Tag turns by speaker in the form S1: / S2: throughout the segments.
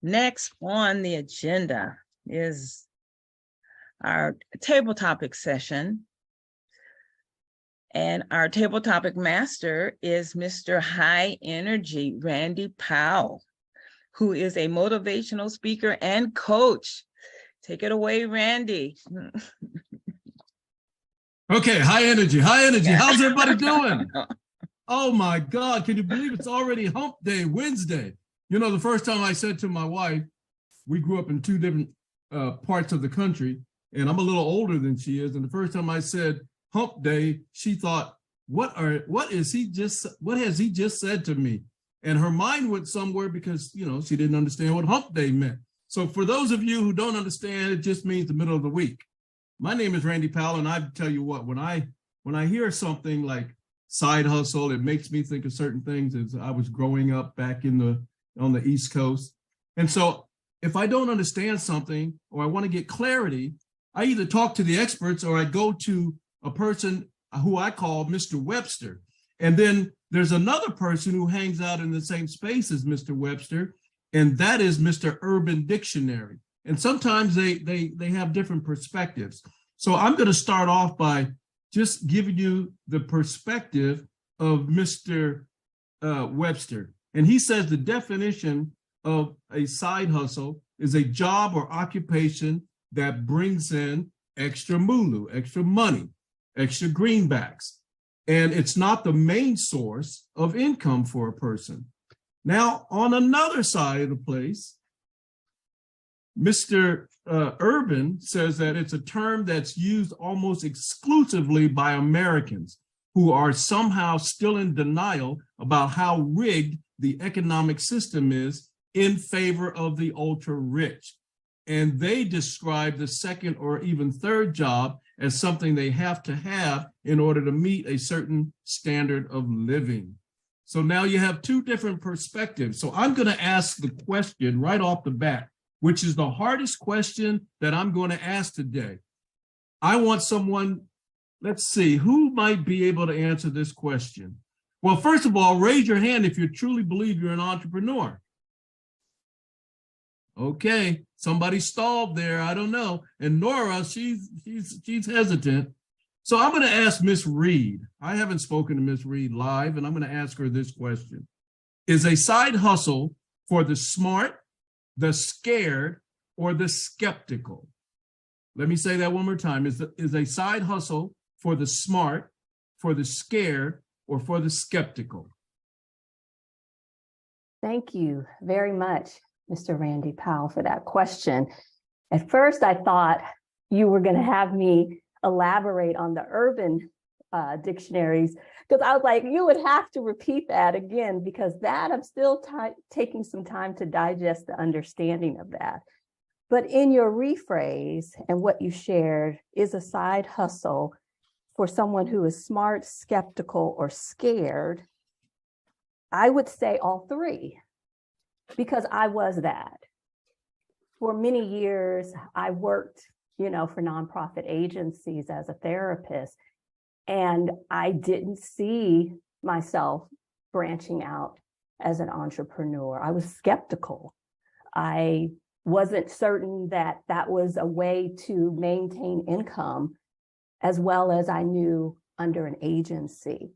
S1: Next on the agenda is our table topic session. And our table topic master is Mr. High Energy Randy Powell, who is a motivational speaker and coach. Take it away, Randy.
S2: Okay, high energy. How's everybody doing? Oh my God, can you believe it's already hump day, Wednesday? You know, the first time I said to my wife, we grew up in two different parts of the country, and I'm a little older than she is. And the first time I said hump day, she thought, what has he just said to me? And her mind went somewhere because, you know, she didn't understand what hump day meant. So for those of you who don't understand, it just means the middle of the week. My name is Randy Powell, and I tell you what, when I hear something like side hustle, it makes me think of certain things as I was growing up back on the East Coast. And so if I don't understand something or I want to get clarity, I either talk to the experts or I go to a person who I call Mr. Webster. And then there's another person who hangs out in the same space as Mr. Webster, and that is Mr. Urban Dictionary. And sometimes they have different perspectives. So I'm going to start off by just giving you the perspective of Mr. Webster. And he says the definition of a side hustle is a job or occupation that brings in extra mulu, extra money, extra greenbacks. And it's not the main source of income for a person. Now, on another side of the place, Mr. Urban says that it's a term that's used almost exclusively by Americans who are somehow still in denial about how rigged the economic system is in favor of the ultra rich. And they describe the second or even third job as something they have to have in order to meet a certain standard of living. So now you have two different perspectives. So I'm going to ask the question right off the bat, which is the hardest question that I'm going to ask today. I want someone, let's see, who might be able to answer this question? Well, first of all, raise your hand if you truly believe you're an entrepreneur. Okay, somebody stalled there, I don't know. And Nora, she's hesitant. So I'm going to ask Miss Reed. I haven't spoken to Miss Reed live, and I'm going to ask her this question. Is a side hustle for the smart, the scared, or the skeptical? Let me say that one more time. Is a side hustle for the smart, for the scared, or for the skeptical?
S3: Thank you very much, Mr. Randy Powell, for that question. At first, I thought you were going to have me elaborate on the urban dictionaries, because I was like, you would have to repeat that again, because that I'm still taking some time to digest the understanding of that. But in your rephrase and what you shared is a side hustle for someone who is smart, skeptical, or scared. I would say all three, because I was that. For many years, I worked, for nonprofit agencies as a therapist, and I didn't see myself branching out as an entrepreneur. I was skeptical. I wasn't certain that that was a way to maintain income as well as I knew under an agency.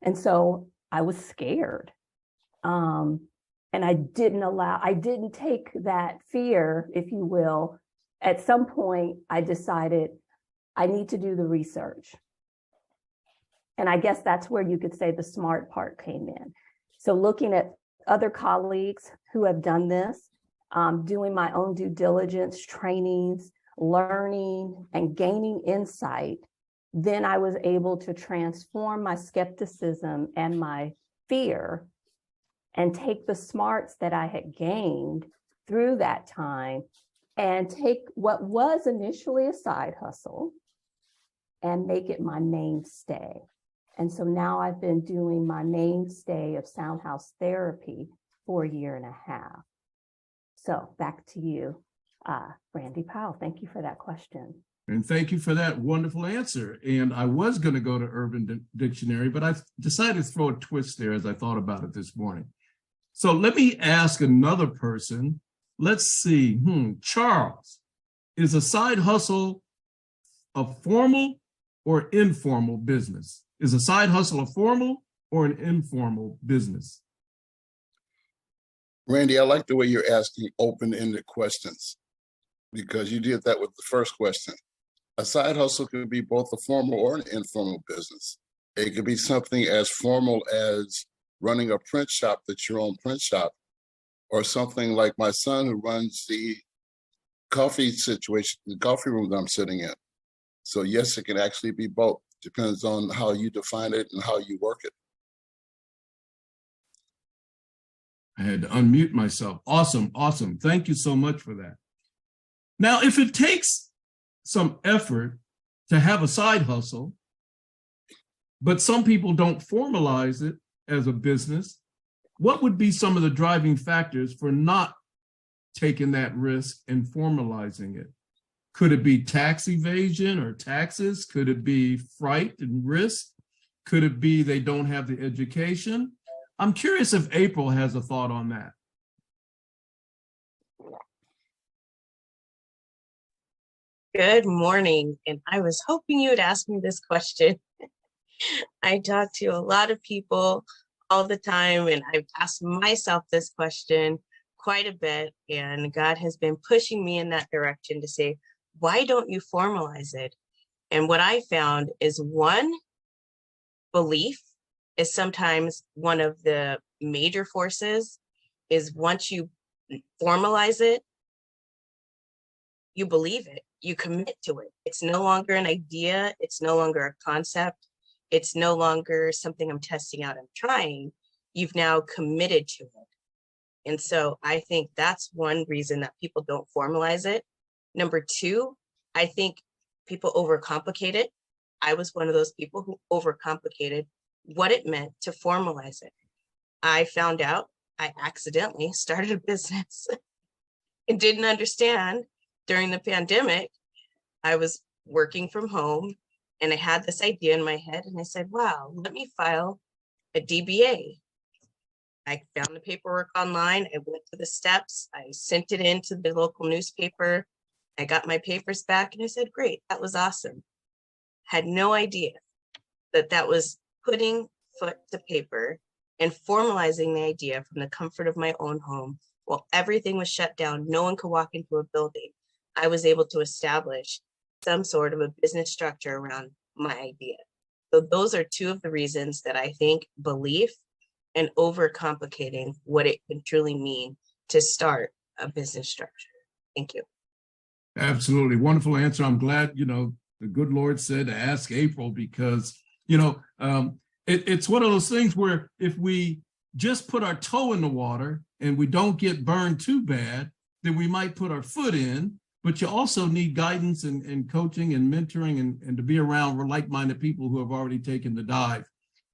S3: And so I was scared. And I didn't take that fear, if you will. At some point, I decided I need to do the research. And I guess that's where you could say the smart part came in. So looking at other colleagues who have done this, doing my own due diligence, trainings, learning, and gaining insight, then I was able to transform my skepticism and my fear and take the smarts that I had gained through that time and take what was initially a side hustle and make it my mainstay. And so now I've been doing my mainstay of Sound House Therapy for a year and a half. So back to you, Randy Powell. Thank you for that question.
S2: And thank you for that wonderful answer. And I was going to go to Urban Dictionary, but I decided to throw a twist there as I thought about it this morning. So let me ask another person Let's see. Charles, is a side hustle a formal or informal business? Is a side hustle a formal or an informal business?
S4: Randy, I like the way you're asking open-ended questions because you did that with the first question. A side hustle could be both a formal or an informal business. It could be something as formal as running a print shop that's your own print shop, or something like my son who runs the coffee situation, the coffee room that I'm sitting in. So yes, it can actually be both. Depends on how you define it and how you work it.
S2: I had to unmute myself. Awesome, awesome. Thank you so much for that. Now, if it takes some effort to have a side hustle, but some people don't formalize it as a business, what would be some of the driving factors for not taking that risk and formalizing it? Could it be tax evasion or taxes? Could it be fright and risk? Could it be they don't have the education? I'm curious if April has a thought on that.
S5: Good morning, and I was hoping you would ask me this question. I talk to a lot of people all the time, and I've asked myself this question quite a bit, and God has been pushing me in that direction to say, why don't you formalize it? And what I found is one, belief is sometimes one of the major forces. Is once you formalize it, you believe it, you commit to it. It's no longer an idea, it's no longer a concept, it's no longer something I'm testing out, I'm trying. You've now committed to it. And so I think that's one reason that people don't formalize it. Number two, I think people overcomplicate it. I was one of those people who overcomplicated what it meant to formalize it. I found out I accidentally started a business and didn't understand during the pandemic. I was working from home and I had this idea in my head and I said, wow, let me file a DBA. I found the paperwork online. I went to the steps. I sent it into the local newspaper. I got my papers back and I said, great, that was awesome. Had no idea that that was putting foot to paper and formalizing the idea from the comfort of my own home. While everything was shut down, no one could walk into a building. I was able to establish some sort of a business structure around my idea. So those are two of the reasons that I think belief and overcomplicating what it can truly mean to start a business structure. Thank you.
S2: Absolutely. Wonderful answer. I'm glad, the good Lord said to ask April because, it's one of those things where if we just put our toe in the water and we don't get burned too bad, then we might put our foot in, but you also need guidance and coaching and mentoring and to be around like-minded people who have already taken the dive.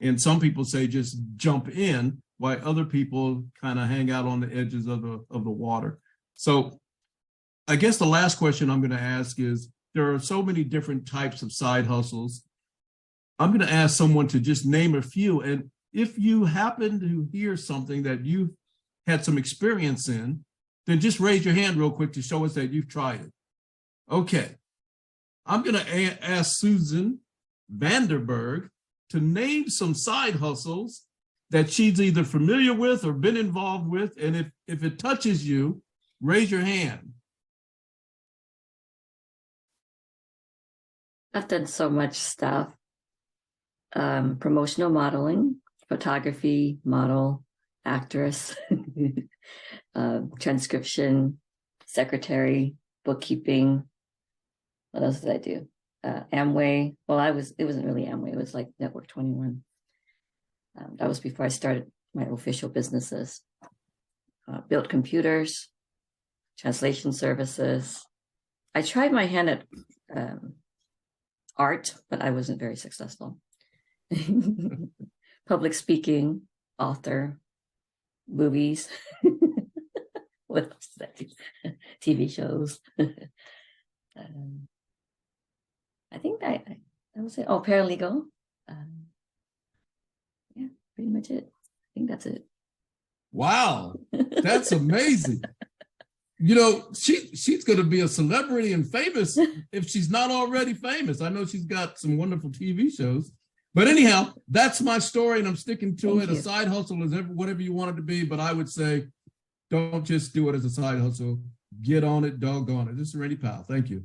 S2: And some people say just jump in while other people kind of hang out on the edges of the water. So I guess the last question I'm going to ask is, there are so many different types of side hustles. I'm going to ask someone to just name a few. And if you happen to hear something that you've had some experience in, then just raise your hand real quick to show us that you've tried it. Okay. I'm going to ask Susan Vanderberg to name some side hustles that she's either familiar with or been involved with. And if it touches you, raise your hand.
S3: I've done so much stuff. Promotional modeling, photography, model, actress, transcription, secretary, bookkeeping. What else did I do? Amway. Well, it wasn't really Amway. It was like Network 21. That was before I started my official businesses. Built computers, translation services. I tried my hand at art, but I wasn't very successful. Public speaking, author, movies, what else did I do? TV shows. I think I would say, paralegal. Yeah, pretty much it. I think that's it.
S2: Wow, that's amazing. You know, she's going to be a celebrity and famous if she's not already famous. I know she's got some wonderful TV shows. But anyhow, that's my story, and I'm sticking to it. A side hustle is whatever you want it to be, but I would say don't just do it as a side hustle. Get on it, doggone it. This is Randy Powell. Thank you.